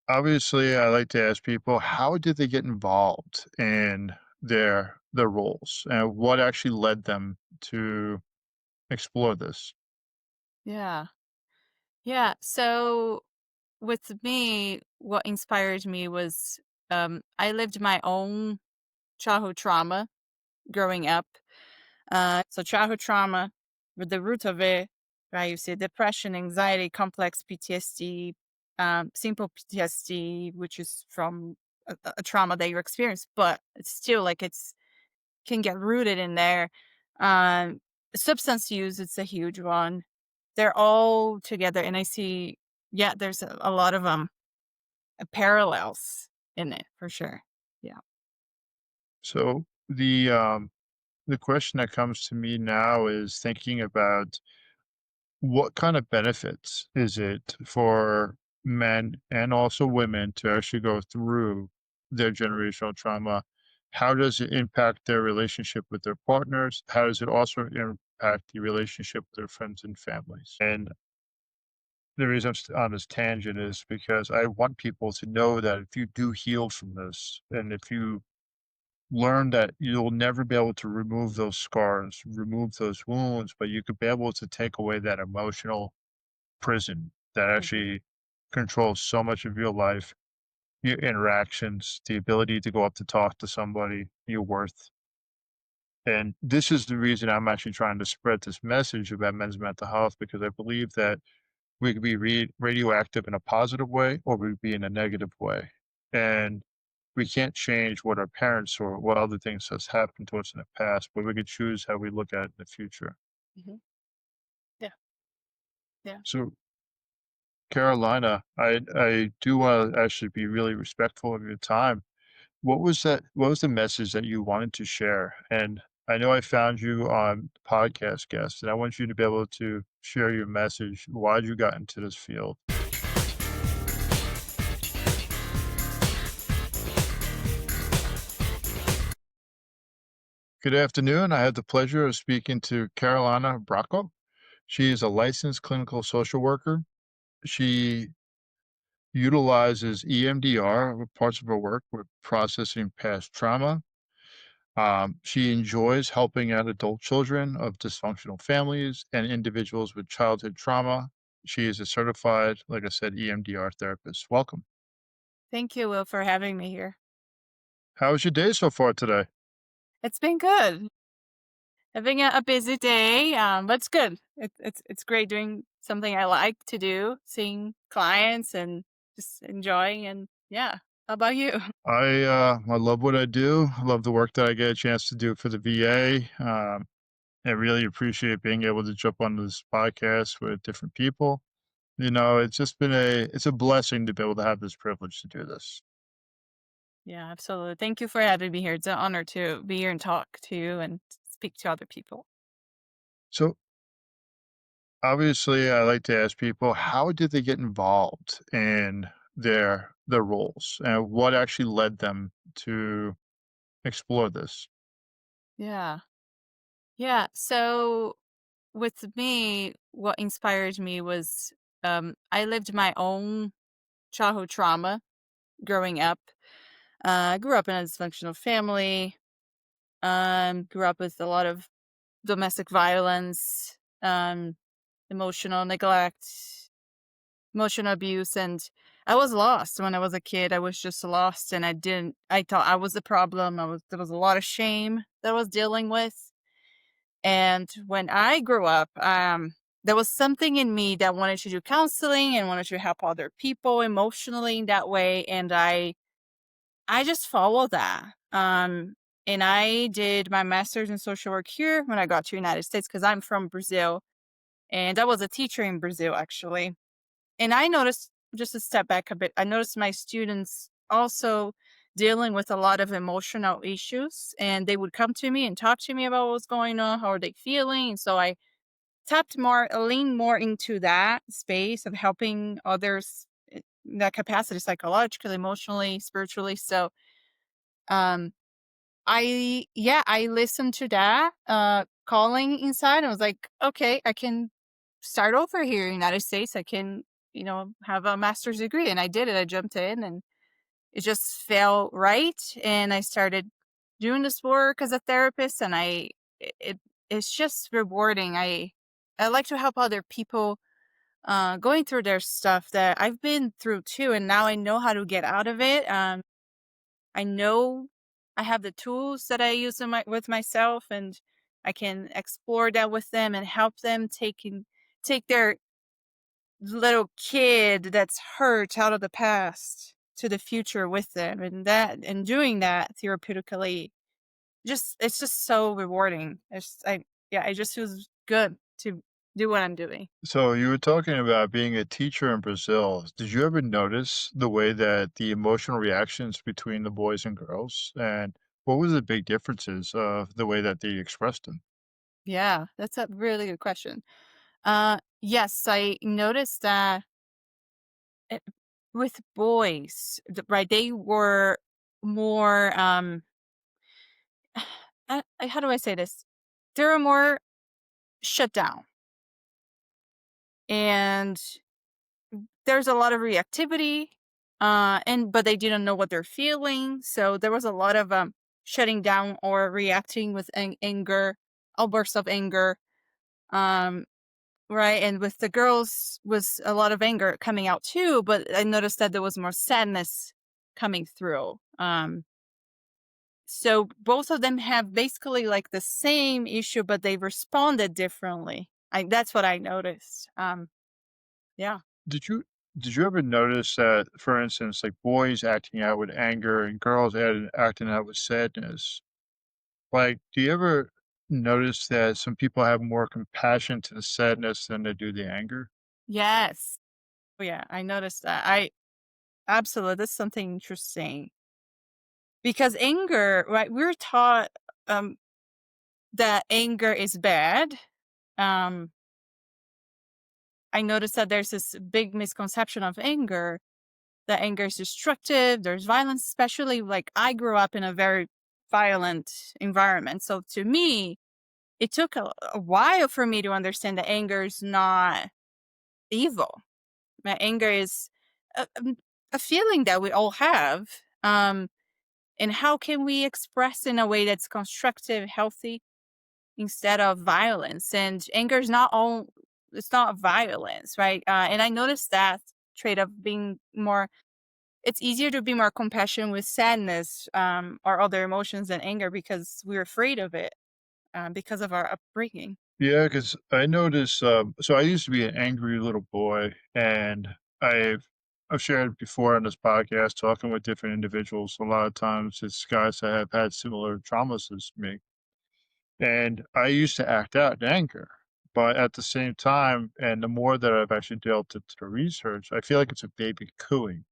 Obviously, I like to ask people, how did they get involved in their roles, and what actually led them to explore this? Yeah. Yeah. So with me, what inspired me was I lived my own childhood trauma growing up. So childhood trauma, with the root of it, right? You see depression, anxiety, complex PTSD, simple PTSD, which is from a trauma that you experience, but it's still like it's can get rooted in there. Um, Substance use, it's a huge one. They're all together, and I see, yeah, there's a lot of parallels in it for sure. Yeah. So the question that comes to me now is thinking about what kind of benefits is it for men and also women to actually go through their generational trauma? How does it impact their relationship with their partners? How does it also impact the relationship with their friends and families? And the reason on this tangent is because I want people to know that if you do heal from this, and if you learn that you'll never be able to remove those scars, remove those wounds, but you could be able to take away that emotional prison that Mhm. actually controls so much of your life, your interactions, the ability to go up to talk to somebody, your worth. And this is the reason I'm actually trying to spread this message about men's mental health because I believe that we could be radioactive in a positive way or we could be in a negative way. And we can't change what our parents or what other things has happened to us in the past, but we could choose how we look at it in the future. Mhm. Yeah. Yeah. So, Carolina, I do want to actually be really respectful of your time. What was the message that you wanted to share? And I know I found you on podcast guest, and I want you to be able to share your message, why you got into this field. Good afternoon. I have the pleasure of speaking to Carolina Bracco. She is a licensed clinical social worker. She utilizes EMDR with parts of her work with processing past trauma. She enjoys helping out adult children of dysfunctional families and individuals with childhood trauma. She is a certified, like I said, EMDR therapist. Welcome. Thank you, Will, for having me here. How was your day so far today? It's been good. Having a busy day, but it's good. It's great doing something I like to do, seeing clients and just enjoying. And yeah, how about you? I love what I do. I love the work that I get a chance to do for the VA. I really appreciate being able to jump on this podcast with different people. You know, it's just been it's a blessing to be able to have this privilege to do this. Yeah, absolutely. Thank you for having me here. It's an honor to be here and talk to you and speak to other people. So obviously I like to ask people, how did they get involved in their roles and what actually led them to explore this? Yeah. Yeah. So with me, what inspired me was I lived my own childhood trauma growing up. I grew up in a dysfunctional family, grew up with a lot of domestic violence, emotional neglect, emotional abuse, and I was lost when I was a kid. I was just lost, and I thought I was the problem. There was a lot of shame that I was dealing with. And when I grew up, there was something in me that wanted to do counseling and wanted to help other people emotionally in that way. And I just followed that. And I did my master's in social work here when I got to United States because I'm from Brazil, and I was a teacher in Brazil actually. And I noticed, just to step back a bit, I noticed my students also dealing with a lot of emotional issues, and they would come to me and talk to me about what was going on, how are they feeling. And so I leaned more into that space of helping others in that capacity, psychologically, emotionally, spiritually. So, um, I listened to that, calling inside. I was like, okay, I can start over here in the United States. I can have a master's degree, and I did it. I jumped in, and it just felt right, and I started doing this work as a therapist, and it's just rewarding. I like to help other people going through their stuff that I've been through too, and now I know how to get out of it. I know I have the tools that I use with myself, and I can explore that with them and help them take their little kid that's hurt out of the past to the future with them, and doing that therapeutically, it's just so rewarding. It just feels good to do what I'm doing. So you were talking about being a teacher in Brazil. Did you ever notice the way that the emotional reactions between the boys and girls? And what was the big differences of the way that they expressed them? Yeah, that's a really good question. Yes, I noticed that uh, with boys, right, they were more how do I say this? They were more shut down, and there's a lot of reactivity, and but they didn't know what they're feeling, so there was a lot of shutting down or reacting with anger, outbursts of anger, um, right. And with the girls was a lot of anger coming out too, but I noticed that there was more sadness coming through. So both of them have basically like the same issue, but they responded differently. That's what I noticed. Yeah. Did you did you ever notice that, for instance, like boys acting out with anger and girls acting out with sadness? Like, do you ever notice that some people have more compassion to the sadness than they do the anger? Yes. Oh, yeah, I noticed that. I absolutely, that's something interesting because anger, right? We're taught um, that anger is bad. Um, I noticed that there's this big misconception of anger, that anger is destructive. There's violence, especially like I grew up in a very violent environment. So to me, it took a while for me to understand that anger is not evil. That anger is a feeling that we all have. And how can we express in a way that's constructive, healthy, instead of violence? And anger is not all, it's not violence, right? And I noticed that trait of being more, it's easier to be more compassionate with sadness or other emotions than anger because we're afraid of it because of our upbringing. Yeah, because I noticed, so I used to be an angry little boy, and I've I've shared before on this podcast talking with different individuals. A lot of times it's guys that have had similar traumas as me. And I used to act out in anger. But at the same time, and the more that I've actually delved into the research, I feel like it's a baby cooing.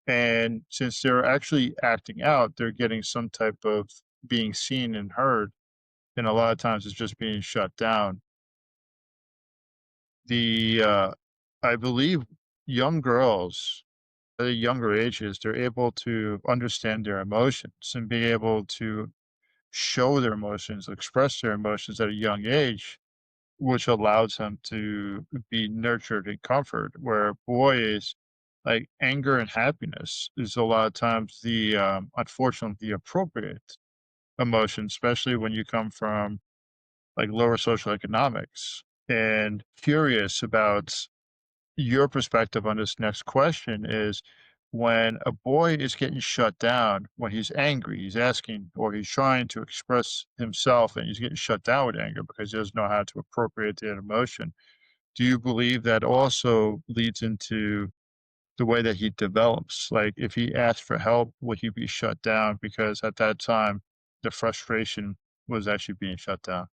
And since they're actually acting out, they're getting some type of being seen and heard. And a lot of times it's just being shut down. The I believe young girls at younger ages, they're able to understand their emotions and be able to show their emotions, express their emotions at a young age, which allows them to be nurtured and comfort. Where boys, like anger and happiness, is a lot of times the unfortunately the appropriate emotion, especially when you come from like lower social economics. And curious about your perspective on this next question is when a boy is getting shut down, when he's angry, he's asking or he's trying to express himself and he's getting shut down with anger because he doesn't know how to appropriate that emotion. Do you believe that also leads into the way that he develops? Like if he asked for help, would he be shut down because at that time the frustration was actually being shut down?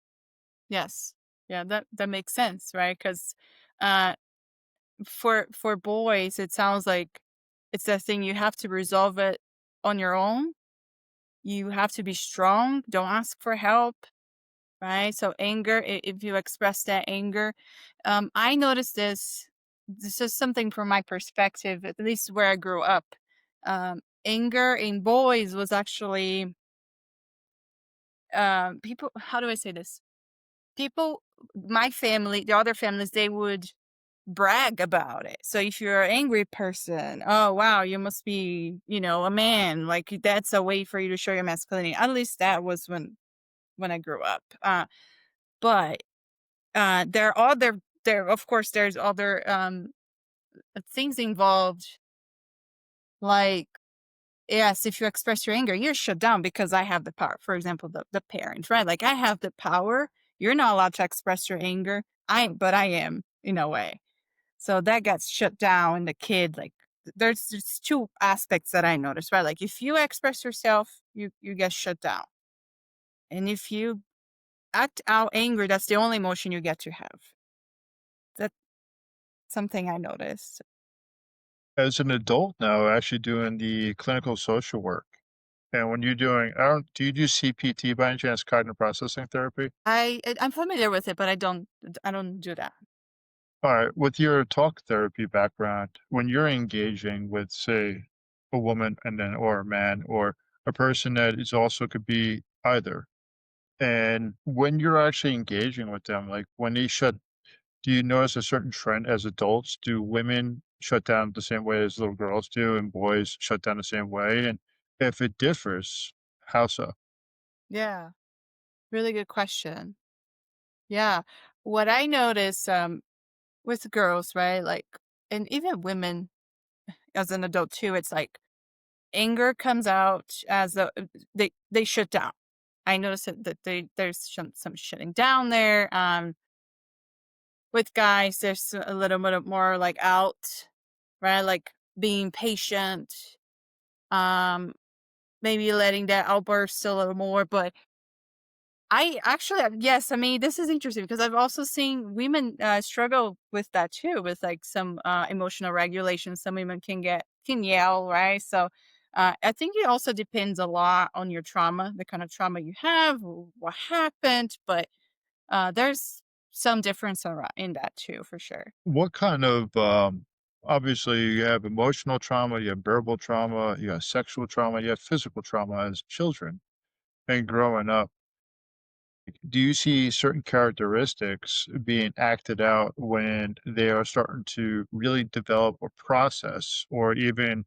Yes. Yeah, that makes sense, right? Because uh, for boys, it sounds like it's that thing you have to resolve it on your own. You have to be strong. Don't ask for help, right? So anger, if you express that anger, I noticed this. This is something from my perspective, at least where I grew up. Anger in boys was actually people. How do I say this? People, my family, the other families, they would brag about it. So if you're an angry person, oh wow, you must be, a man. Like that's a way for you to show your masculinity. At least that was when I grew up. But there are other there of course there's other things involved, like, yes, if you express your anger, you're shut down because I have the power. For example, the parent, right? Like I have the power. You're not allowed to express your anger. But I am in a way. So that gets shut down, and the kid, like, there's two aspects that I noticed, right? Like if you express yourself, you get shut down. And if you act out anger, that's the only emotion you get to have. That's something I noticed. As an adult now, actually doing the clinical social work, and when you're doing I don't do you do CPT by any chance, cognitive processing therapy? I'm familiar with it, but I don't do that. Alright, with your talk therapy background, when you're engaging with, say, a woman and then or a man or a person that is also could be either, and when you're actually engaging with them, like, when they shut do you notice a certain trend as adults? Do women shut down the same way as little girls do and boys shut down the same way? And if it differs, how so? Yeah, really good question. Yeah. What I notice with girls, right? Like, and even women as an adult too, it's like anger comes out as they shut down. I notice that there's some shutting down there. With guys, there's a little bit more like out, right? Like being patient, um, maybe letting that outburst a little more. But I actually, yes, I mean, this is interesting because I've also seen women struggle with that too, with like some emotional regulation. Some women can yell, right? So I think it also depends a lot on your trauma, the kind of trauma you have, what happened. But there's some difference in that too, for sure. What kind of, obviously, you have emotional trauma, you have verbal trauma, you have sexual trauma, you have physical trauma as children and growing up. Do you see certain characteristics being acted out when they are starting to really develop a process or even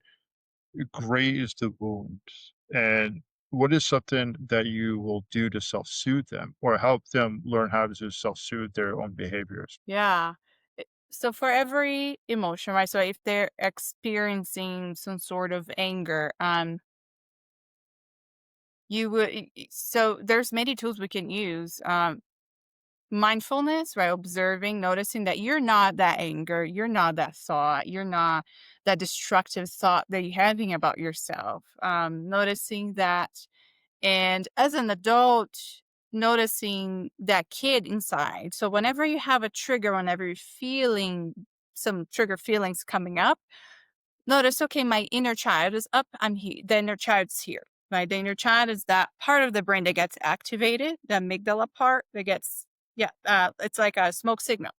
graze the wounds? And what is something that you will do to self-soothe them or help them learn how to self-soothe their own behaviors? Yeah. So for every emotion, right? So if they're experiencing some sort of anger, so there's many tools we can use. Mindfulness, right? Observing, noticing that you're not that anger, you're not that thought, you're not that destructive thought that you're having about yourself. Noticing that, and as an adult, noticing that kid inside. So whenever you have a trigger, whenever you're feeling some trigger feelings coming up, notice, okay, my inner child is up. I'm here. The inner child's here. Right. The inner child is that part of the brain that gets activated, the amygdala part that gets, yeah, it's like a smoke signal.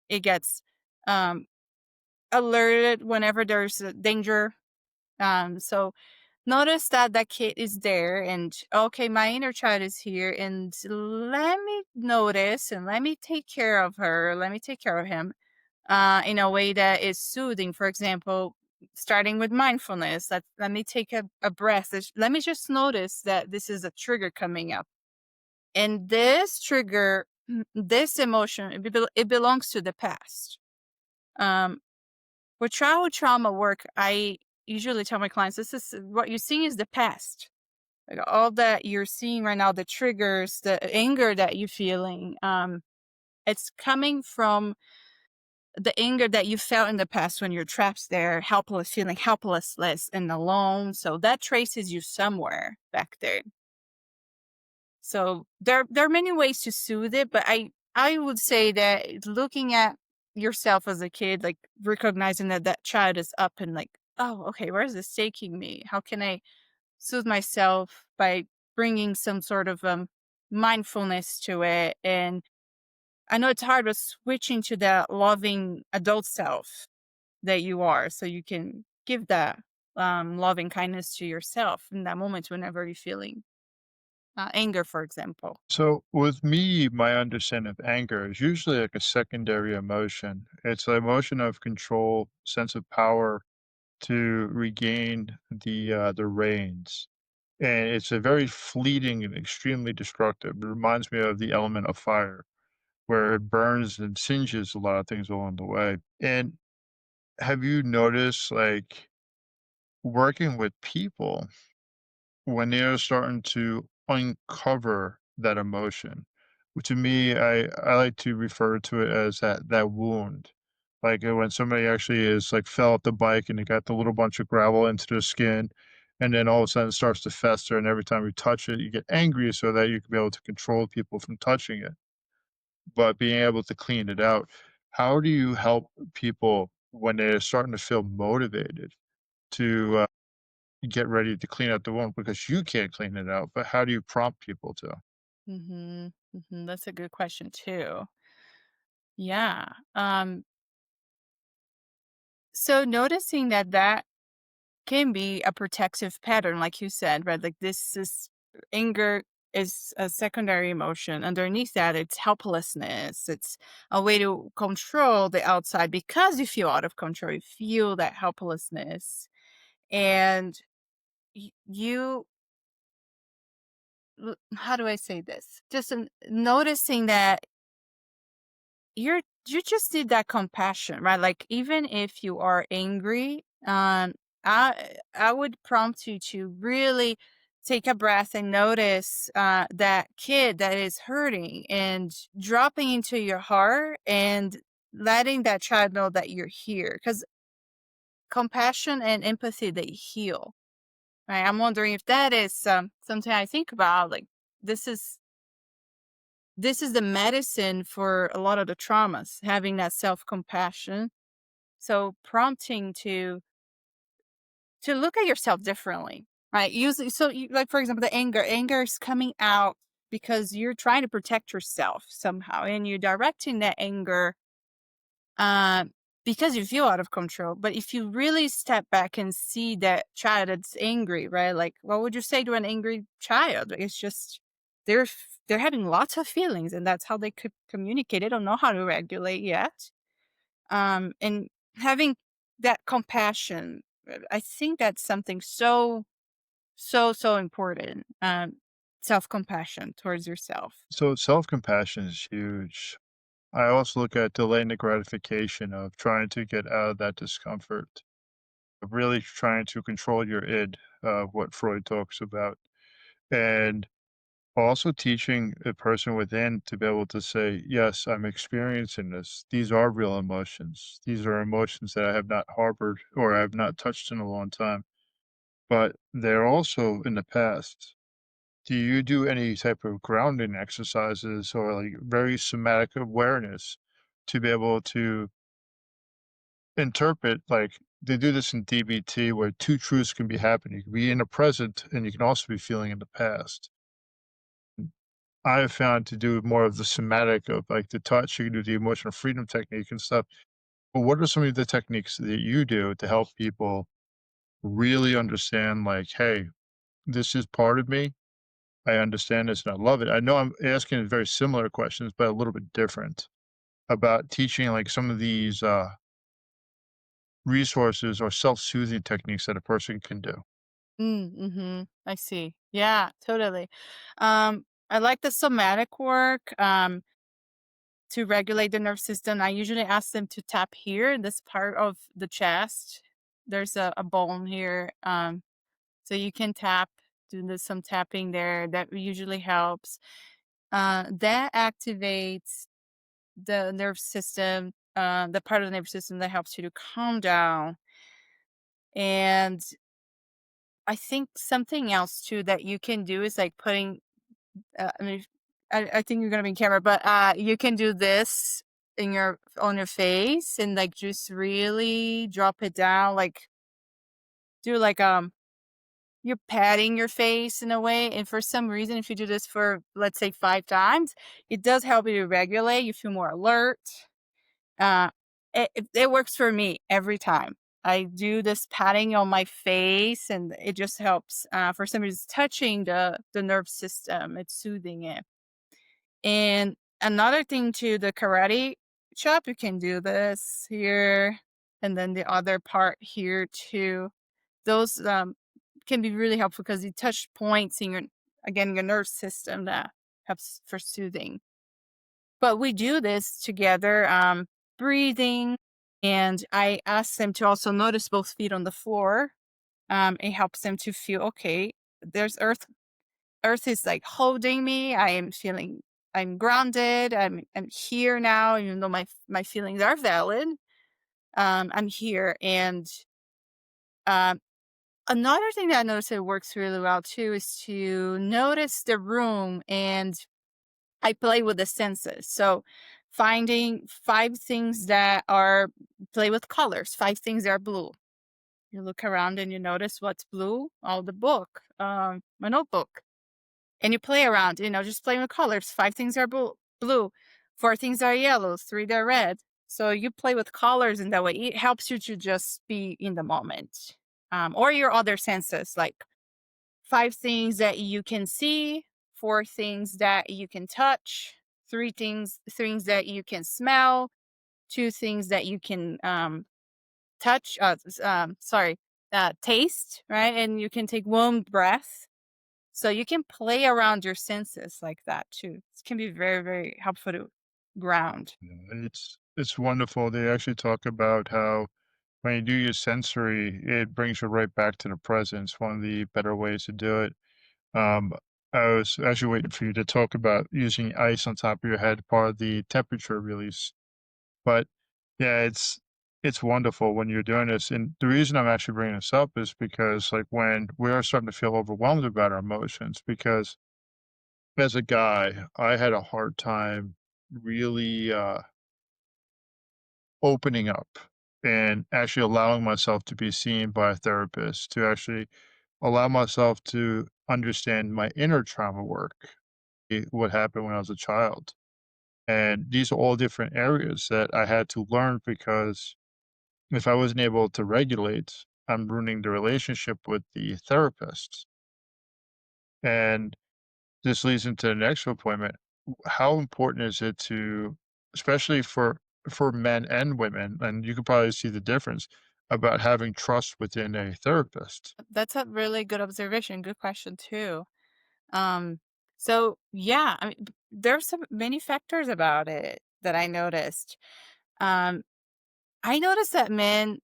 It gets um, alerted whenever there's a danger. So notice that that kid is there, and okay, my inner child is here, and let me notice and let me take care of her. Let me take care of him in a way that is soothing. For example, starting with mindfulness, let me take a breath. Let me just notice that this is a trigger coming up. And this trigger, this emotion, it belongs to the past. Um, with childhood trauma work, I usually tell my clients, this is what you're seeing is the past. Like all that you're seeing right now, the triggers, the anger that you're feeling, it's coming from the anger that you felt in the past when you're trapped there, helpless, feeling helplessness and alone. So that traces you somewhere back there. So there are many ways to soothe it, but I would say that looking at yourself as a kid, like recognizing that that child is up and like, oh, okay, where is this taking me? How can I soothe myself by bringing some sort of mindfulness to it? And I know it's hard, but switching to that loving adult self that you are, so you can give that loving kindness to yourself in that moment whenever you're feeling. Anger, for example. So with me, my understanding of anger is usually like a secondary emotion. It's an emotion of control, sense of power to regain the reins. And it's a very fleeting and extremely destructive. It reminds me of the element of fire, where it burns and singes a lot of things along the way. And have you noticed, like, working with people when they're starting to uncover that emotion? To me, I like to refer to it as that wound. Like, when somebody actually is, like, fell off the bike and they got the little bunch of gravel into their skin, and then all of a sudden it starts to fester, and every time you touch it, you get angry so that you can be able to control people from touching it. But being able to clean it out, how do you help people when they're starting to feel motivated to, get ready to clean out the wound? Because you can't clean it out, but how do you prompt people to? That's a good question too. Yeah. So noticing that can be a protective pattern, like you said, right? Like this is anger is a secondary emotion. Underneath that, it's helplessness. It's a way to control the outside because you feel out of control. You feel that helplessness, and you. How do I say this? Just noticing that you just need that compassion, right? Like even if you are angry, I would prompt you to really take a breath and notice that kid that is hurting and dropping into your heart and letting that child know that you're here because compassion and empathy they heal, right? I'm wondering if that is something I think about. Like this is this is the medicine for a lot of the traumas, having that self-compassion. So prompting to look at yourself differently, right? Usually, so you, like for example, the anger is coming out because you're trying to protect yourself somehow, and you're directing that anger um, because you feel out of control. But if you really step back and see that child that's angry, right? Like, what would you say to an angry child? It's just they're they're having lots of feelings, and that's how they could communicate. They don't know how to regulate yet. And having that compassion, I think that's something so important. Self compassion towards yourself. So self-compassion is huge. I also look at delaying the gratification of trying to get out of that discomfort, of really trying to control your id, what Freud talks about. And also teaching a person within to be able to say, yes, I'm experiencing this. These are real emotions. These are emotions that I have not harbored or I have not touched in a long time, but they're also in the past. Do you do any type of grounding exercises or like very somatic awareness to be able to interpret, like, they do this in DBT where two truths can be happening. You can be in the present and you can also be feeling in the past. I have found to do more of the somatic of like the touch, you can do the emotional freedom technique and stuff. But what are some of the techniques that you do to help people really understand, like, hey, this is part of me. I understand this and I love it. I know I'm asking very similar questions, but a little bit different about teaching like some of these resources or self-soothing techniques that a person can do. I see. Yeah, totally. I like the somatic work to regulate the nerve system. I usually ask them to tap here in this part of the chest. There's a bone here. So you can tap, do some tapping there. That usually helps. That activates the nerve system, the part of the nervous system that helps you to calm down. And I think something else too that you can do is like putting, I mean, I think you're gonna be in camera, but you can do this in your on your face and like just really drop it down, like do like you're patting your face in a way. And for some reason, if you do this for let's say 5 times, it does help you to regulate. You feel more alert. Uh, it works for me every time. I do this patting on my face, and it just helps. For some reason, it's touching the nerve system. It's soothing it. And another thing too, the karate chop, you can do this here, and then the other part here too. Those can be really helpful because you touch points in your nerve system that helps for soothing. But we do this together, breathing, and I ask them to also notice both feet on the floor. It helps them to feel okay. There's earth is like holding me. I am feeling I'm grounded. I'm here now, even though my feelings are valid. I'm here. And um, another thing that I noticed that works really well too is to notice the room, and I play with the senses. So finding five things that are play with colors, five things that are blue. You look around and you notice what's blue. Oh, the book, my notebook. And you play around, just playing with colors. Five things are blue, four things are yellow, three they're red. So you play with colors in that way. It helps you to just be in the moment, or your other senses, like five things that you can see, four things that you can touch, things that you can smell, two things that you can touch. Sorry, taste, right? And you can take one breath, so you can play around your senses like that too. It can be very, very helpful to ground. Yeah, it's wonderful. They actually talk about how when you do your sensory, it brings you right back to the present. It's one of the better ways to do it. Um, I was actually waiting for you to talk about using ice on top of your head, part of the temperature release. But yeah, it's wonderful when you're doing this. And the reason I'm actually bringing this up is because like when we're starting to feel overwhelmed about our emotions, because as a guy, I had a hard time really opening up and actually allowing myself to be seen by a therapist, to actually allow myself to understand my inner trauma work, what happened when I was a child. And these are all different areas that I had to learn because if I wasn't able to regulate, I'm ruining the relationship with the therapist. And this leads into the next appointment. How important is it to, especially for men and women, and you could probably see the difference about having trust within a therapist. That's a really good observation. Good question too. Um, so yeah, I mean, there's some many factors about it that I noticed. Um, I noticed that men,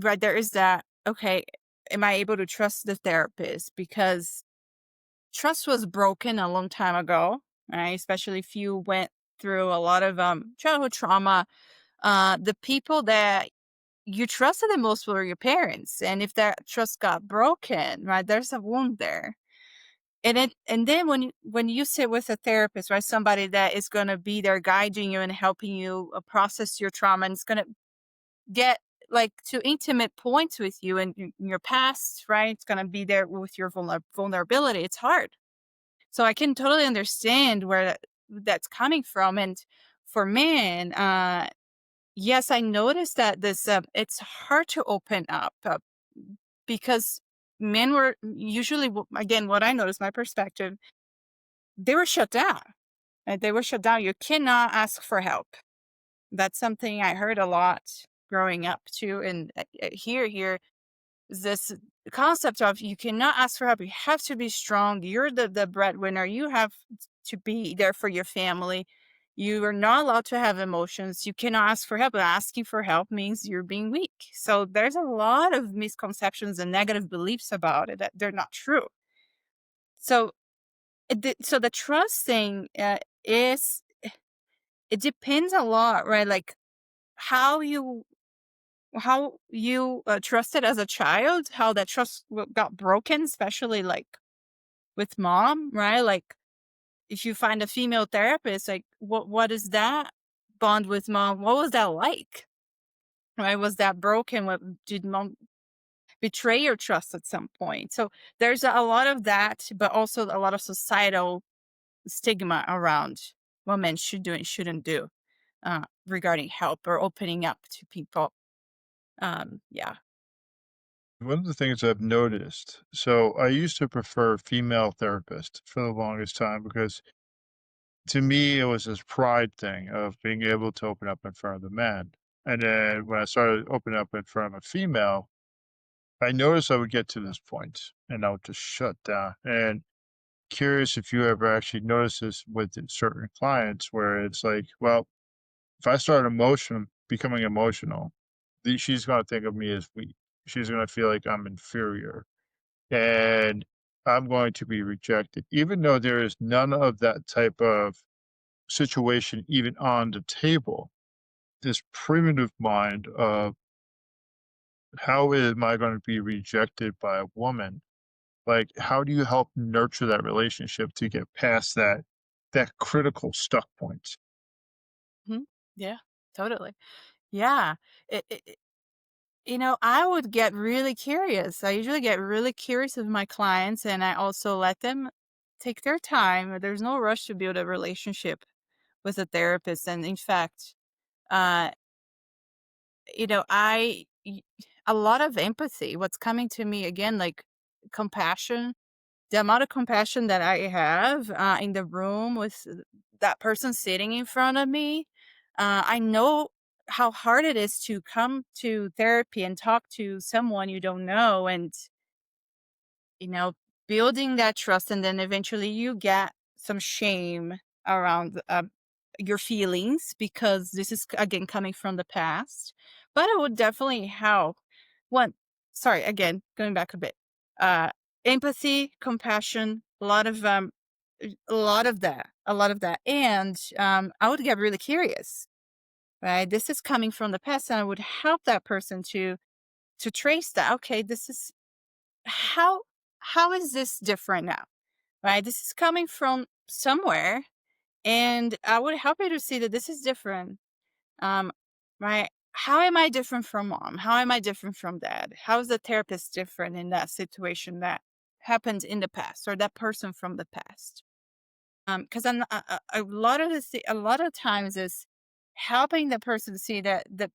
right, there is that, okay, am I able to trust the therapist? Because trust was broken a long time ago, right? Especially if you went through a lot of childhood trauma. The people that you trusted the most were your parents. And if that trust got broken, right, there's a wound there. And then when you sit with a therapist, right, somebody that is going to be there guiding you and helping you process your trauma, and it's going to get like to intimate points with you and your past, right? It's going to be there with your vulnerability. It's hard. So I can totally understand where that's coming from. And for men, yes, I noticed that this it's hard to open up because men were usually, again, what I noticed, my perspective, they were shut down. They were shut down. You cannot ask for help. That's something I heard a lot growing up too. And here is this concept of you cannot ask for help. You have to be strong. You're the breadwinner. You have to be there for your family. You are not allowed to have emotions. You cannot ask for help. And asking for help means you're being weak. So there's a lot of misconceptions and negative beliefs about it that they're not true. So so the trust thing is it depends a lot, right? Like how you trusted as a child, how that trust got broken, especially like with mom, right? Like if you find a female therapist, like what is that bond with mom? What was that like? Right? Was that broken? What did mom betray your trust at some point? So there's a lot of that, but also a lot of societal stigma around what men should do and shouldn't do regarding help or opening up to people. Yeah. One of the things I've noticed, so I used to prefer female therapists for the longest time because to me it was this pride thing of being able to open up in front of the men. And then when I started opening up in front of a female, I noticed I would get to this point and I would just shut down. And curious if you ever actually notice this with certain clients where it's like, well, if I start becoming emotional, she's going to think of me as weak. She's going to feel like I'm inferior and I'm going to be rejected, even though there is none of that type of situation even on the table. This primitive mind of how am I going to be rejected by a woman? Like, how do you help nurture that relationship to get past that critical stuck point? Mhm. Yeah, totally. Yeah. I would get really curious. I usually get really curious with my clients, and I also let them take their time. There's no rush to build a relationship with a therapist. And in fact, uh, a lot of empathy, what's coming to me again, like compassion, the amount of compassion that I have in the room with that person sitting in front of me. I know how hard it is to come to therapy and talk to someone you don't know, and you know, building that trust, and then eventually you get some shame around your feelings because this is again coming from the past. But it would definitely help. One, sorry, again, going back a bit. Uh, Empathy, compassion, a lot of that, and I would get really curious. Right, this is coming from the past, and I would help that person to trace that. Okay, this is how how is this different now? Right? This is coming from somewhere, and I would help you to see that this is different. Um, right? How am I different from mom? How am I different from dad? How is the therapist different in that situation that happened in the past, or that person from the past? Because a lot of a lot of times is helping the person see that the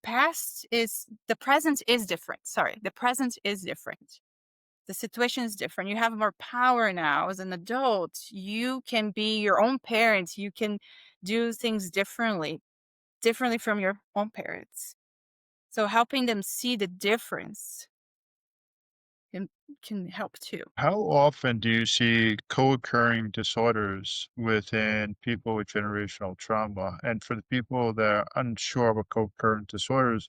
present is different. Sorry, the present is different, the situation is different. You have more power now as an adult. You can be your own parent. You can do things differently from your own parents. So helping them see the difference can can help too. How often do you see co-occurring disorders within people with generational trauma? And for the people that are unsure about co-occurring disorders,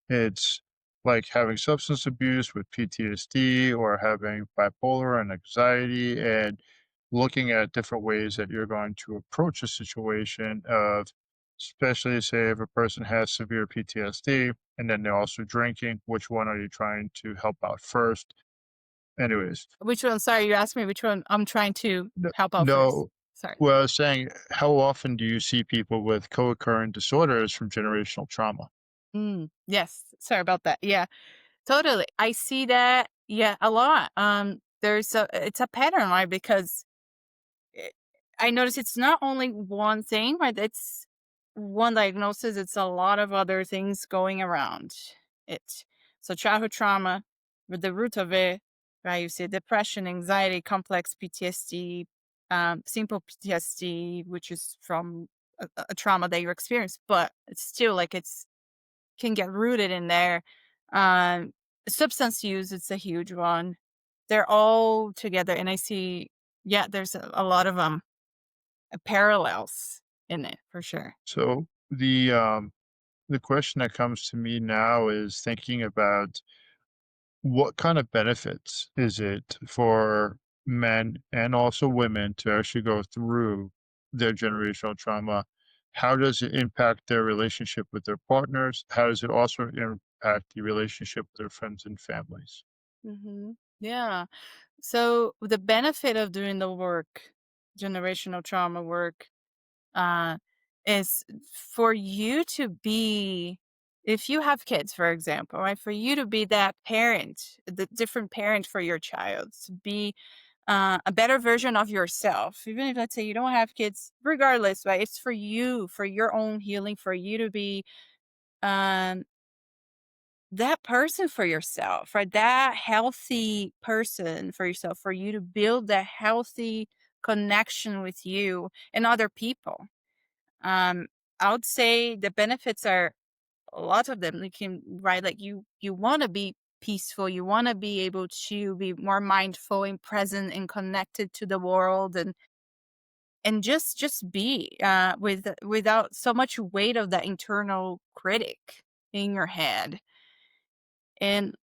it's like having substance abuse with PTSD or having bipolar and anxiety, and looking at different ways that you're going to approach a situation of, especially say if a person has severe PTSD and then they're also drinking, which one are you trying to help out first? Anyways, Which one? Sorry, you asked me which one I'm trying to no, help out first. no. Sorry. Well, I was saying, how often do you see people with co-occurring disorders from generational trauma? Yes. Sorry about that. Yeah, totally. I see that. Yeah, a lot. It's a pattern, right? Because it, I notice it's not only one thing, right? It's one diagnosis. It's a lot of other things going around it. So childhood trauma, with the root of it, right? You see depression, anxiety, complex PTSD, simple PTSD, which is from a trauma that you experienced, but it's still like it's can get rooted in there. Um, Substance use, it's a huge one. They're all together, and I see, yeah, there's a lot of parallels in it for sure. So the question that comes to me now is thinking about what kind of benefits is it for men and also women to actually go through their generational trauma? How does it impact their relationship with their partners? How does it also impact the relationship with their friends and families? Yeah. So the benefit of doing the work, generational trauma work, uh, is for you to be, if you have kids, for example, right, for you to be that parent, the different parent for your child, to be a better version of yourself, even if let's say you don't have kids, regardless, right? It's for you, for your own healing, for you to be um, that person for yourself, right? That healthy person for yourself, for you to build that healthy connection with you and other people. Um, I would say the benefits are a lot of them. You can, right? Like you want to be peaceful. You want to be able to be more mindful and present and connected to the world, and just be without so much weight of that internal critic in your head. And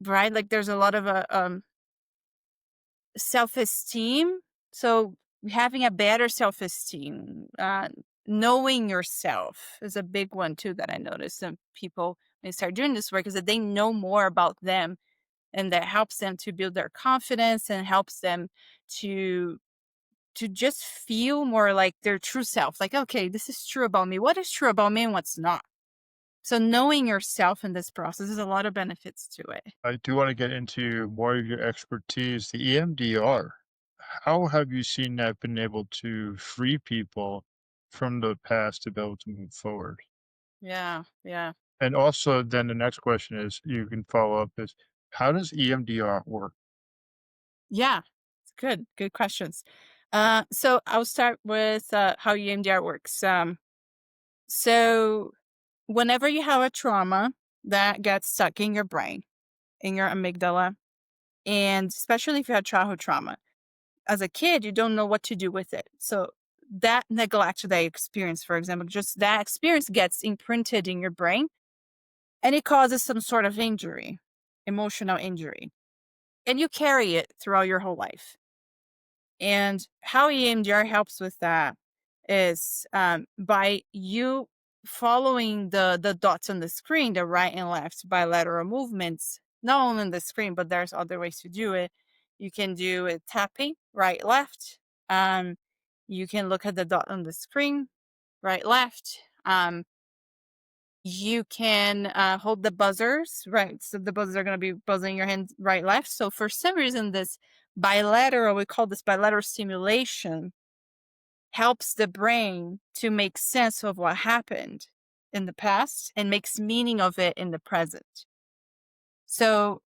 right, like there's a lot of self-esteem. So having a better self-esteem, knowing yourself is a big one too that I noticed. Some people when they start doing this work is that they know more about them, and that helps them to build their confidence and helps them to just feel more like their true self. Like, okay, this is true about me. What is true about me and what's not? So knowing yourself in this process is a lot of benefits to it. I do want to get into more of your expertise, the EMDR. How have you seen that been able to free people from the past to be able to move forward? Yeah, yeah. And also, then the next question is, you can follow up is, how does EMDR work? Yeah, it's good. Good questions. So I'll start with how EMDR works. So whenever you have a trauma that gets stuck in your brain, in your amygdala, and especially if you had childhood trauma, as a kid, you don't know what to do with it. So that neglect that you experience, for example, just that experience gets imprinted in your brain, and it causes some sort of injury, emotional injury, and you carry it throughout your whole life. And how EMDR helps with that is by you following the dots on the screen, the right and left bilateral movements, not only on the screen, but there's other ways to do it. You can do it tapping, right, left. Um, you can look at the dot on the screen, right, left. You can hold the buzzers, right? So the buzzers are going to be buzzing your hands right, left. So for some reason, this bilateral, we call this bilateral stimulation, helps the brain to make sense of what happened in the past and makes meaning of it in the present. So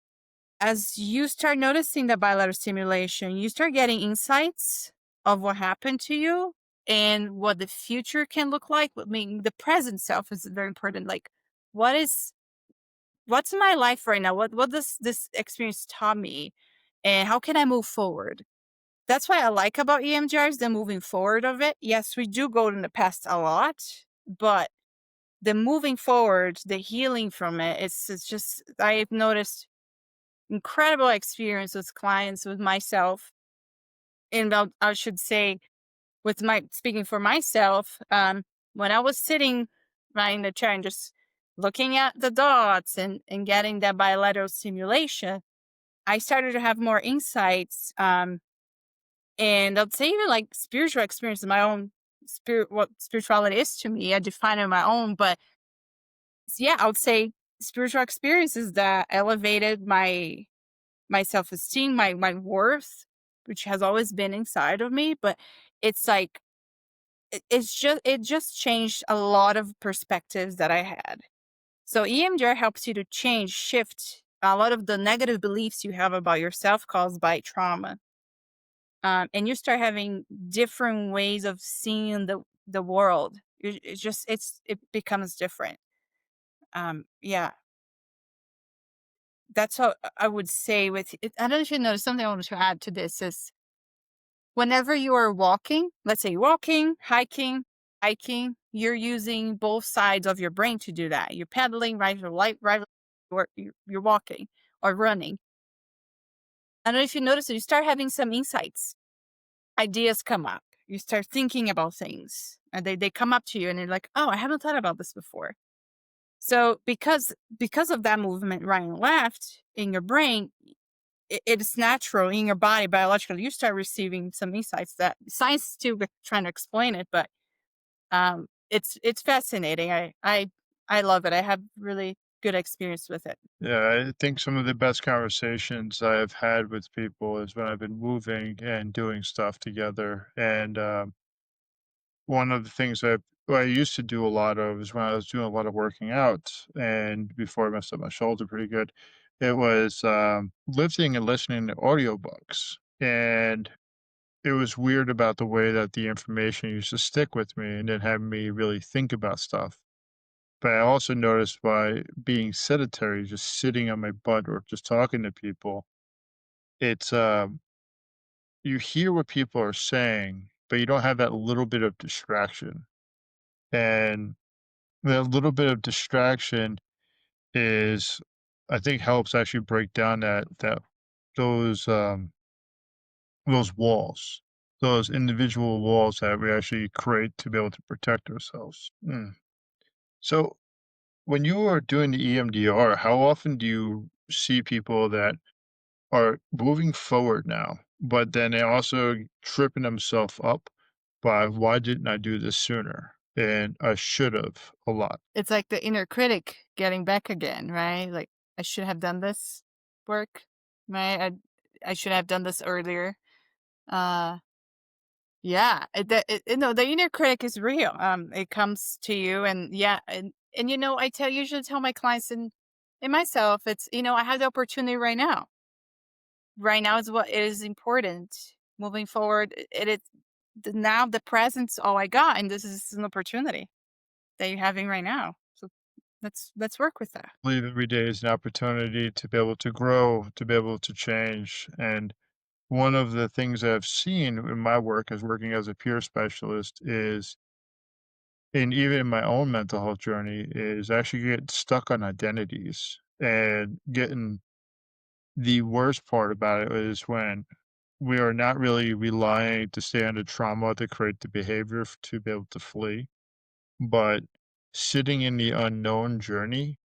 as you start noticing the bilateral stimulation, you start getting insights of what happened to you and what the future can look like. I mean, the present self is very important. Like, what is what's my life right now? What does this experience taught me, and how can I move forward? That's what I like about EMDR is the moving forward of it. Yes, we do go in the past a lot, but the moving forward, the healing from it, it's just I've noticed incredible experience with clients, with myself, and I should say with my speaking for myself, when I was sitting right in the chair and just looking at the dots and getting that bilateral stimulation, I started to have more insights. And I'd say even like spiritual experience, my own spirit, what spirituality is to me, I define it on my own. But yeah, I would say spiritual experiences that elevated my self esteem, my worth, which has always been inside of me. But it's like it just changed a lot of perspectives that I had. So EMDR helps you to shift a lot of the negative beliefs you have about yourself caused by trauma. And you start having different ways of seeing the world. It becomes different. Yeah, that's how I would say. With it, I don't know if you noticed something I wanted to add to this is whenever you are walking, let's say walking, hiking, you're using both sides of your brain to do that. You're pedaling right, or you're walking or running. I don't know if you notice it. You start having some insights, ideas come up. You start thinking about things, and they come up to you, and you're like, "Oh, I haven't thought about this before." So because of that movement right and left in your brain, it's natural in your body biologically. You start receiving some insights that science is still trying to explain it, but it's fascinating. I love it. I have really good experience with it. Yeah, I think some of the best conversations I have had with people is when I've been moving and doing stuff together. And one of the things I've what I used to do a lot of is when I was doing a lot of working out and before I messed up my shoulder pretty good, it was, lifting and listening to audiobooks, and it was weird about the way that the information used to stick with me and then have me really think about stuff. But I also noticed by being sedentary, just sitting on my butt or just talking to people, it's, you hear what people are saying, but you don't have that little bit of distraction. And that little bit of distraction is, I think, helps actually break down those, those walls, those individual walls that we actually create to be able to protect ourselves. Mm. So when you are doing the EMDR, how often do you see people that are moving forward now, but then they also tripping themselves up by why didn't I do this sooner? And I should have a lot. It's like the inner critic getting back again, right? Like, I should have done this work, right? I should have done this earlier. Uh, yeah, the inner critic is real. It comes to you, and yeah, and usually tell my clients and myself, it's I have the opportunity right now. Right now is what is important. Moving forward, it is now the present's all I got, and this is an opportunity that you're having right now. So let's work with that. I believe every day is an opportunity to be able to grow, to be able to change. And one of the things I've seen in my work as working as a peer specialist is, and even in my own mental health journey, is actually get stuck on identities and getting the worst part about it is when we are not really relying to stay under trauma to create the behavior to be able to flee, but sitting in the unknown journey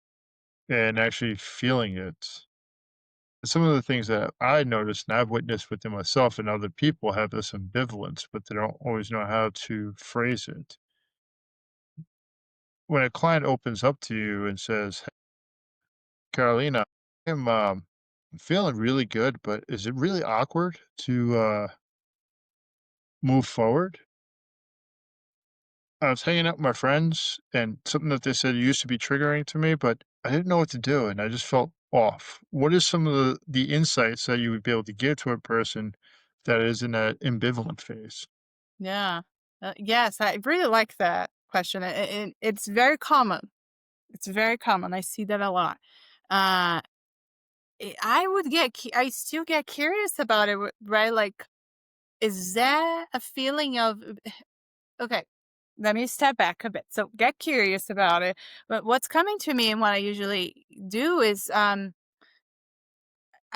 and actually feeling it. Some of the things that I noticed and I've witnessed within myself and other people have this ambivalence, but they don't always know how to phrase it. When a client opens up to you and says, "Hey, Carolina, I'm feeling really good, but is it really awkward to move forward?" I was hanging out with my friends, and something that they said used to be triggering to me, but I didn't know what to do, and I just felt off. What is some of the insights that you would be able to give to a person that is in that ambivalent phase? Yeah. Yes, I really like that question. And it's very common. It's very common. I see that a lot. Uh, I still get curious about it, right? Like, is that a feeling of, okay, let me step back a bit. So get curious about it. But what's coming to me and what I usually do is, I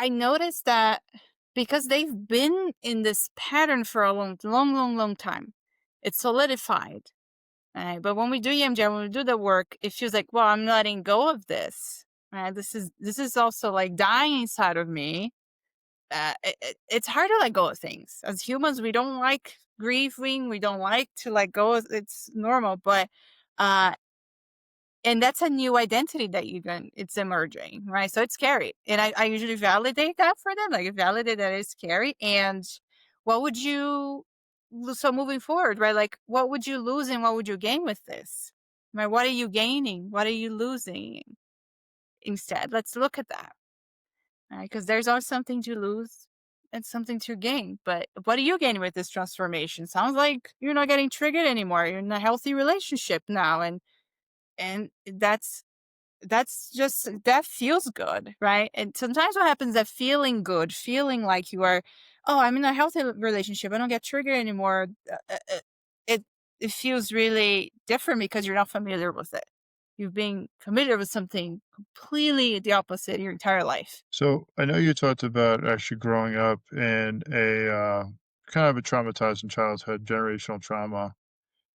noticed that because they've been in this pattern for a long, long, long, long time, it's solidified. Right? But when we do EMDR, when we do the work, it feels like, well, I'm letting go of this. Right? This is also like dying inside of me. It's hard to let go of things. As humans, we don't like grieving. We don't like to let go. It's normal, but uh, and that's a new identity that it's emerging, right? So it's scary. And I usually validate that for them. Like validate that it's scary. And what would you so moving forward, right? Like what would you lose and what would you gain with this? Right? What are you gaining? What are you losing instead? Let's look at that. Right? Because there's always something to lose and something to gain. But what are you gaining with this transformation? Sounds like you're not getting triggered anymore. You're in a healthy relationship now. And that's just that feels good, right? And sometimes what happens, that feeling good, feeling like you are, oh, I'm in a healthy relationship, I don't get triggered anymore. It it feels really different because you're not familiar with it. You've been familiar with something completely the opposite your entire life. So I know you talked about actually growing up in a kind of a traumatizing childhood, generational trauma.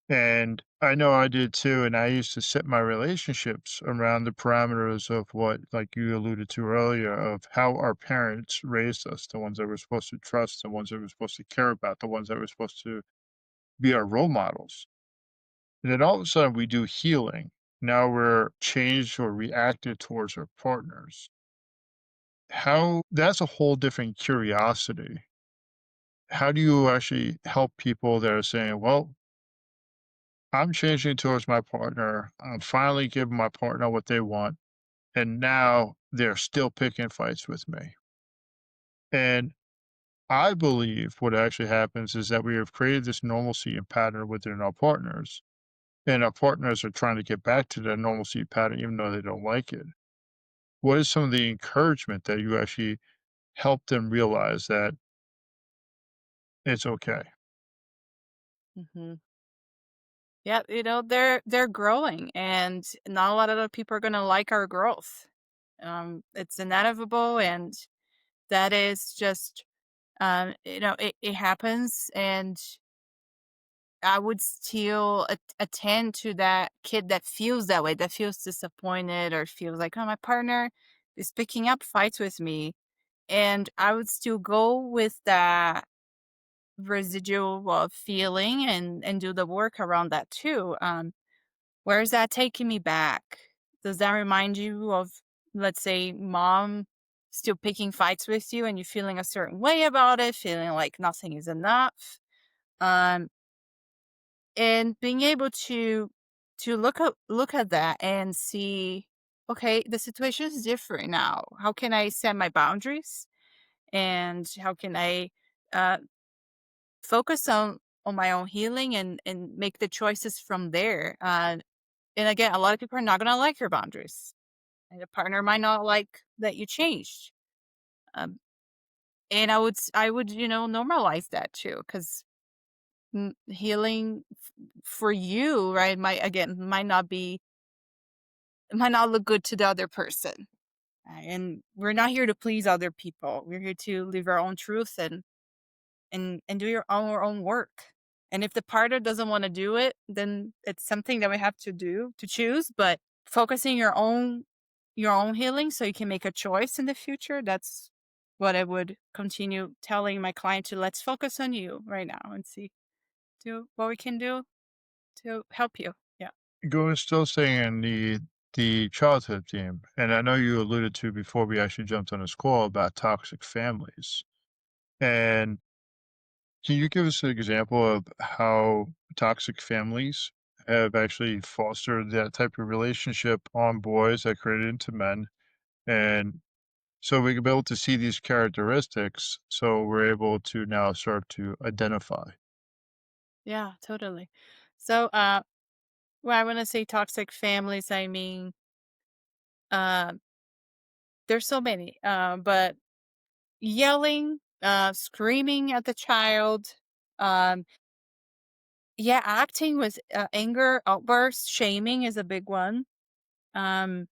And I know I did too, and I used to set my relationships around the parameters of what, like you alluded to earlier, of how our parents raised us, the ones that we're supposed to trust, the ones that we're supposed to care about, the ones that we're supposed to be our role models. And then all of a sudden we do healing. Now we're changed or reacted towards our partners. How that's a whole different curiosity. How do you actually help people that are saying, well, I'm changing towards my partner. I'm finally giving my partner what they want, and now they're still picking fights with me. And I believe what actually happens is that we have created this normalcy and pattern within our partners, and our partners are trying to get back to that normalcy pattern even though they don't like it. What is some of the encouragement that you actually help them realize that it's okay? Mhm. Yeah, they're growing, and not a lot of other people are gonna like our growth. It's inevitable, and that is just, it happens, and I would still attend to that kid that feels that way, that feels disappointed or feels like, "Oh, my partner is picking up fights with me," and I would still go with that residual of feeling and do the work around that too. Where is that taking me back? Does that remind you of, let's say, mom still picking fights with you and you feeling a certain way about it, feeling like nothing is enough? Um, and being able to look at that and see, okay, the situation is different now. How can I set my boundaries? And how can I uh, focus on my own healing and make the choices from there? And again, a lot of people are not gonna like your boundaries, and your partner might not like that you changed. Um, and I would, normalize that too, because healing for you, right, might not look good to the other person. And we're not here to please other people. We're here to live our own truth and do our own work. And if the partner doesn't want to do it, then it's something that we have to choose. But focusing your own healing so you can make a choice in the future, that's what I would continue telling my client to, let's focus on you right now and see do what we can do to help you. Yeah. Going still staying in the childhood theme, and I know you alluded to before we actually jumped on this call about toxic families. And can you give us an example of how toxic families have actually fostered that type of relationship on boys that created into men? And so we can be able to see these characteristics, so we're able to now start to identify. Yeah, totally. So when I want to say toxic families, I mean uh there's so many. But yelling, screaming at the child, um, yeah, acting with anger, outbursts, shaming is a big one. Um,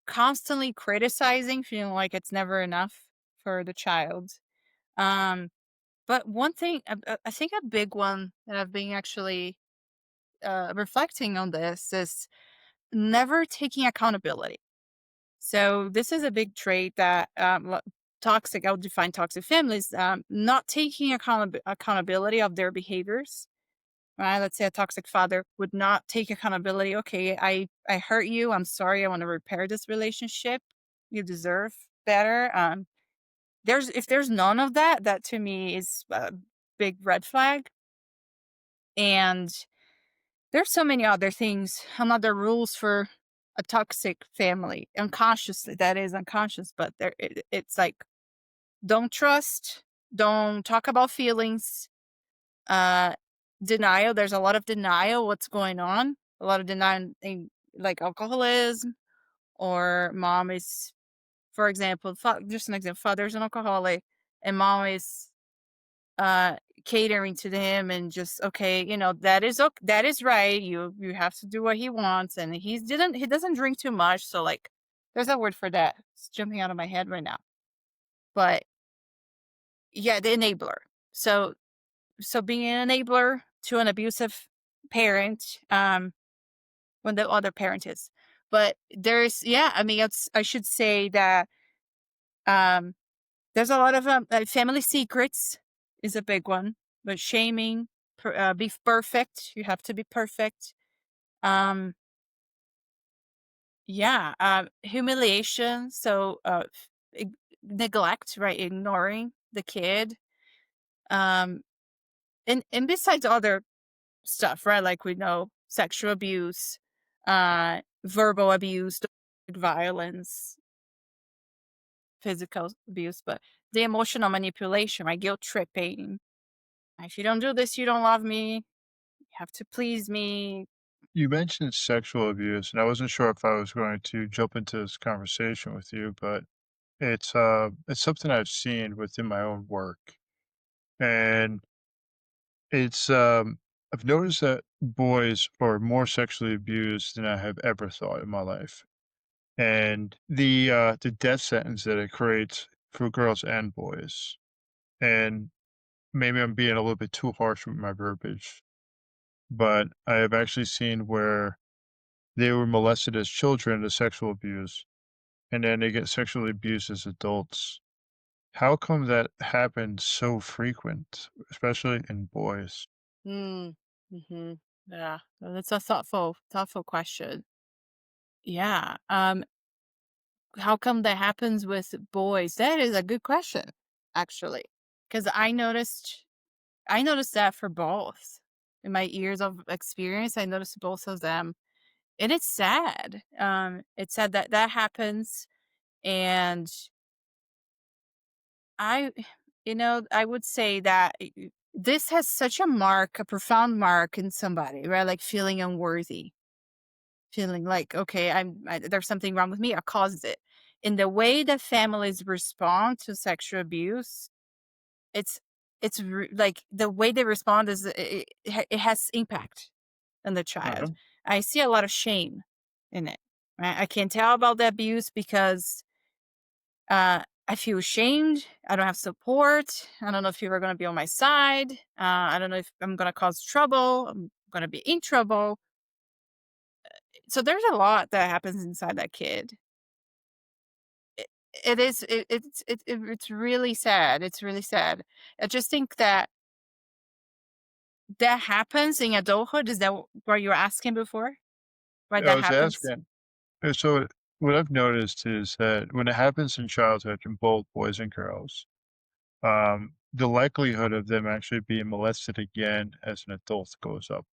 Constantly criticizing, feeling like it's never enough for the child. Um, but one thing, I think a big one that I've been actually reflecting on this is never taking accountability. So this is a big trait that toxic. I'll define toxic families. Not taking accountability of their behaviors. Right? Let's say a toxic father would not take accountability. Okay, I hurt you. I'm sorry. I want to repair this relationship. You deserve better. There's if there's none of that, that to me is a big red flag. And there's so many other things, another rules for a toxic family, unconsciously, that is unconscious, but it's like, don't trust, don't talk about feelings, uh, denial. There's a lot of denial what's going on, a lot of denial in like alcoholism, or mom is, for example, just an example, father's an alcoholic and mom is uh catering to him and just, okay, that is right, you have to do what he wants, and he doesn't drink too much, so like there's a word for that, it's jumping out of my head right now, but yeah, the enabler. So so being an enabler to an abusive parent, when the other parent is, but there's, yeah, I mean, I should say that um there's a lot of family secrets is a big one, but shaming, be perfect. You have to be perfect. Um, yeah, humiliation. So, neglect, right? Ignoring the kid. Um, and besides other stuff, right? Like we know sexual abuse, verbal abuse, domestic violence, physical abuse, but the emotional manipulation, right? Guilt tripping. If you don't do this, you don't love me. You have to please me. You mentioned sexual abuse, and I wasn't sure if I was going to jump into this conversation with you, but it's something I've seen within my own work. And it's I've noticed that boys are more sexually abused than I have ever thought in my life. And the death sentence that it creates for girls and boys. And maybe I'm being a little bit too harsh with my verbiage, but I have actually seen where they were molested as children to sexual abuse, and then they get sexually abused as adults. How come that happens so frequent, especially in boys? Mm, mhm. Yeah, that's a thoughtful question. Yeah. How come that happens with boys? That is a good question, actually, because I noticed that for both. In my years of experience, I noticed both of them, and it's sad. It's sad that that happens, and I, I would say that this has such a mark, a profound mark in somebody, right? Like feeling unworthy, feeling like, okay, there's something wrong with me. I caused it. In the way that families respond to sexual abuse, it's like the way they respond is it has impact on the child. Uh-huh. I see a lot of shame in it. Right? I can't tell about the abuse because I feel ashamed. I don't have support. I don't know if you're going to be on my side. I don't know if I'm going to cause trouble. I'm going to be in trouble. So there's a lot that happens inside that kid. It, it is. It's really sad. It's really sad. I just think that that happens in adulthood. Is that what you were asking before? Why I that was happens? asking. So what I've noticed is that when it happens in childhood in both boys and girls, the likelihood of them actually being molested again as an adult goes up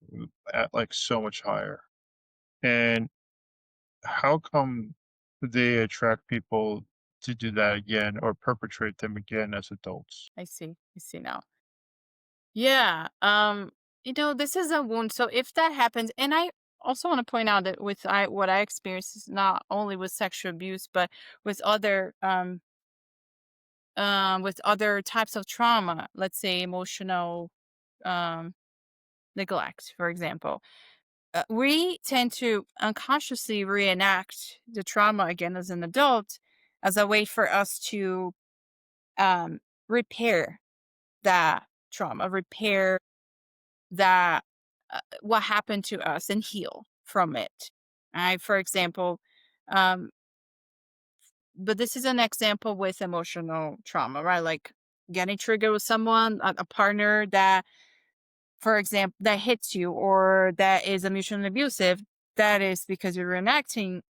at like so much higher. And how come they attract people to do that again or perpetrate them again as adults? I see. I see now. Yeah. This is a wound. So if that happens, and I also want to point out that what I experienced is not only with sexual abuse, but with other types of trauma, let's say emotional um neglect, for example. We tend to unconsciously reenact the trauma again as an adult as a way for us to um repair that trauma, repair that what happened to us and heal from it. I, for example, um, but this is an example with emotional trauma, right? Like getting triggered with someone, a partner that, for example, that hits you or that is emotionally abusive. That is because you're reenacting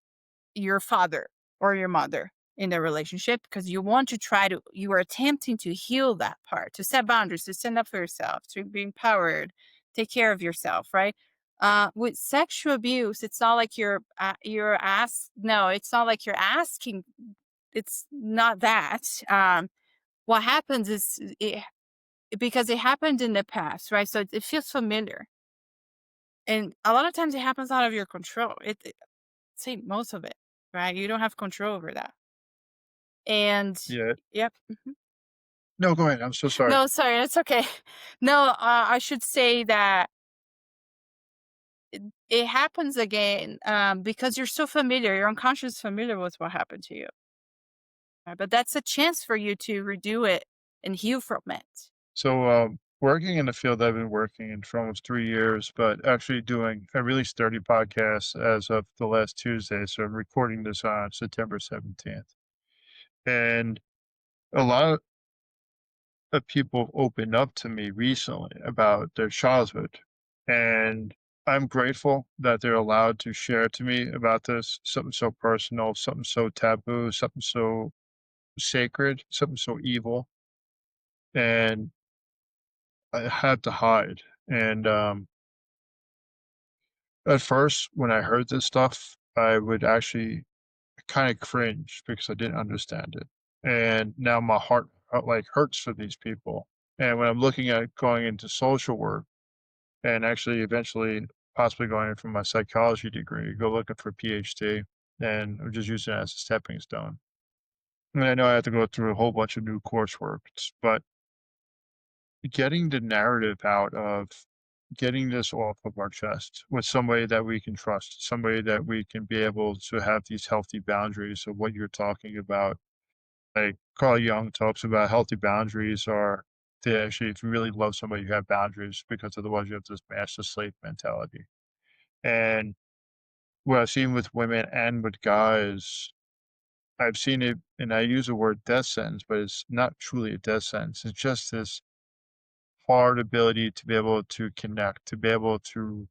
your father or your mother in the relationship because you are attempting to heal that part, to set boundaries, to stand up for yourself, to be empowered, take care of yourself, right? With sexual abuse, it's not like you're asked. No, it's not like you're asking. It's not that. What happens is because it happened in the past, right? So it feels familiar, and a lot of times it happens out of your control. Say most of it, right? You don't have control over that. And Yeah. yep. Mhm. No, go ahead. I'm so sorry. No, sorry, it's okay. No, I should say that it happens again because you're so familiar, your unconscious is familiar with what happened to you. Right? But that's a chance for you to redo it and heal from it. So, working in the field I've been working in for almost 3 years, but actually doing I released 30 podcasts as of the last Tuesday. So I'm recording this on September 17th. And a lot of people opened up to me recently about their childhood. And I'm grateful that they're allowed to share to me about this, something so personal, something so taboo, something so sacred, something so evil. And I had to hide. And At first, when I heard this stuff, I would actually kinda cringe because I didn't understand it, and now my heart, like, hurts for these people, and when I'm looking at going into social work and actually eventually possibly going in for my psychology degree, go looking for a PhD, and I'm just using it as a stepping stone. I mean, I know I have to go through a whole bunch of new coursework, but getting the narrative out of getting this off of our chest with somebody that we can trust, somebody that we can be able to have these healthy boundaries of what you're talking about. Like Carl Jung talks about healthy boundaries are to actually, if you really love somebody, you have boundaries because otherwise you have this master slave mentality. And what I've seen with women and with guys, I've seen it, and I use the word death sentence, but it's not truly a death sentence. It's just this hard ability to be able to connect, to be able to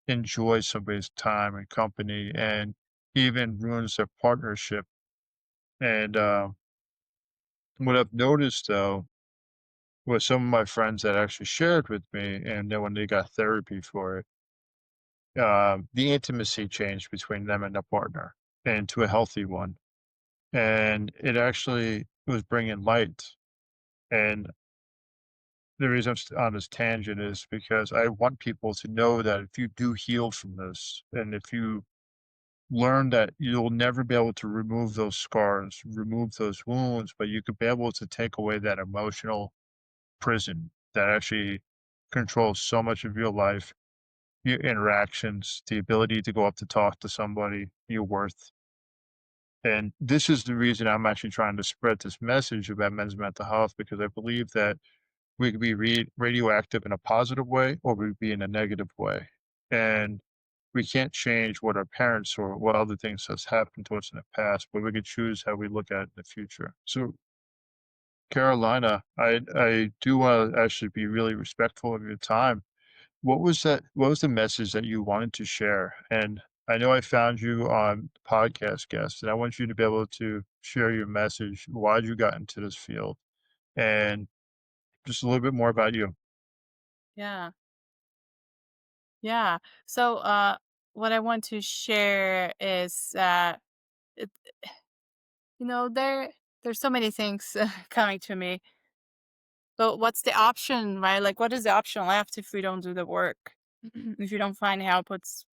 enjoy somebody's time and company, and even ruins their partnership. And what I've noticed though, with some of my friends that actually shared with me, and then when they got therapy for it, the intimacy changed between them and their partner into a healthy one. And it actually was bringing light. And the reason on this tangent is because I want people to know that if you do heal from this, and if you learn that you'll never be able to remove those scars, remove those wounds, but you could be able to take away that emotional prison that actually controls so much of your life, your interactions, the ability to go up to talk to somebody, your worth. And this is the reason I'm actually trying to spread this message about men's mental health because I believe that we could be radioactive in a positive way or we could be in a negative way. And we can't change what our parents or what other things has happened to us in the past, but we could choose how we look at it in the future. So, Carolina, I do want to actually be really respectful of your time. What was the message that you wanted to share? And I know I found you on podcast guest, and I want you to be able to share your message, why you got into this field, and just a little bit more about you. Yeah. Yeah. So, what I want to share is that it, there's so many things coming to me. But what's the option, right? Like, what is the option left if we don't do the work? If you don't find help, what's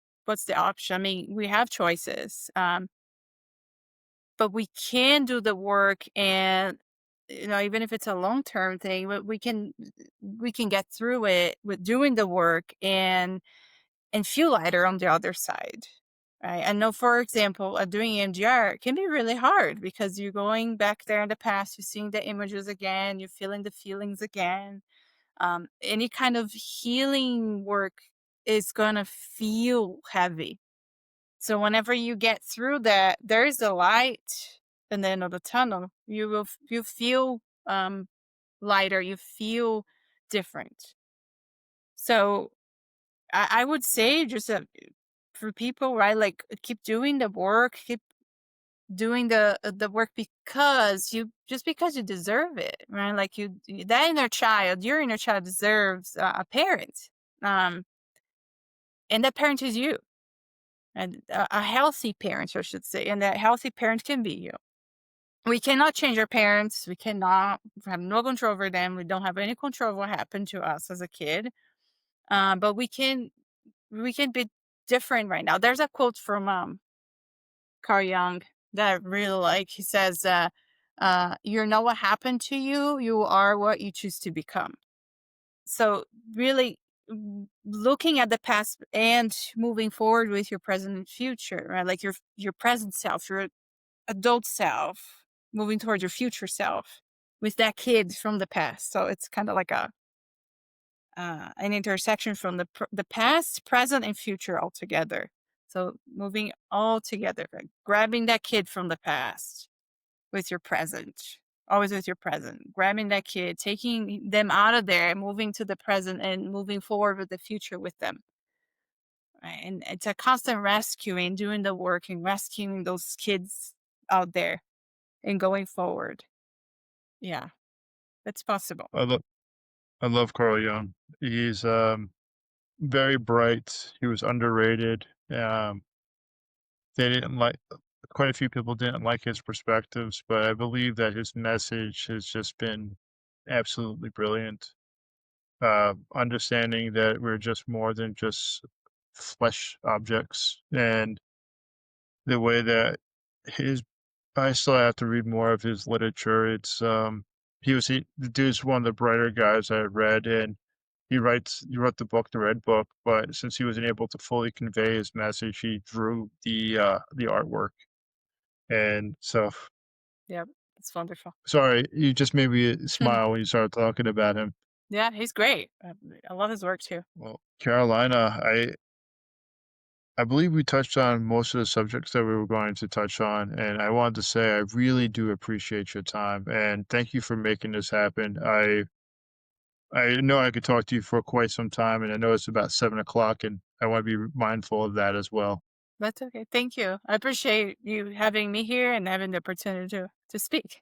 the option? I mean, we have choices, but we can do the work, and even if it's a long term thing, but we can get through it with doing the work and feel lighter on the other side. Right. I know, for example, doing EMDR can be really hard because you're going back there in the past, you're seeing the images again, you're feeling the feelings again. Any kind of healing work is going to feel heavy. So, whenever you get through that, there is a light in the end of the tunnel. You feel lighter, you feel different. So, I would say just for people, right? Like, keep doing the work, keep doing the work because you deserve it, right? Like that inner child, your inner child deserves a parent, um, and that parent is you, and a healthy parent, I should say, and that healthy parent can be you. We cannot change our parents. We cannot have no control over them. We don't have any control of what happened to us as a kid. But we can be different right now. There's a quote from Carl Jung that I really like. He says, "You're not what happened to you. You are what you choose to become." So really, looking at the past and moving forward with your present and future, right? Like your present self, your adult self, moving towards your future self with that kid from the past. So it's kind of like a an intersection from the past, present, and future all together. So moving all together, like grabbing that kid from the past with your present, always with your present, grabbing that kid, taking them out of there, and moving to the present, and moving forward with the future with them. Right? And it's a constant rescuing, doing the work and rescuing those kids out there and going forward. Yeah, that's possible. I love Carl Jung. He's very bright. He was underrated. They didn't like quite a few people didn't like his perspectives, but I believe that his message has just been absolutely brilliant. Understanding that we're just more than just flesh objects, and the way that his I still have to read more of his literature. The dude's one of the brighter guys I read, and he wrote the book, The Red Book, but since he wasn't able to fully convey his message, he drew the artwork. And so Yep, it's wonderful. sorry, you just made me smile when you started talking about him. Yeah, he's great. I love his work too. Well, Carolina, I believe we touched on most of the subjects that we were going to touch on, and I wanted to say I really do appreciate your time and thank you for making this happen. I know I could talk to you for quite some time, and I know it's about 7 o'clock, and I want to be mindful of that as well. That's okay. Thank you. I appreciate you having me here and having the opportunity to speak.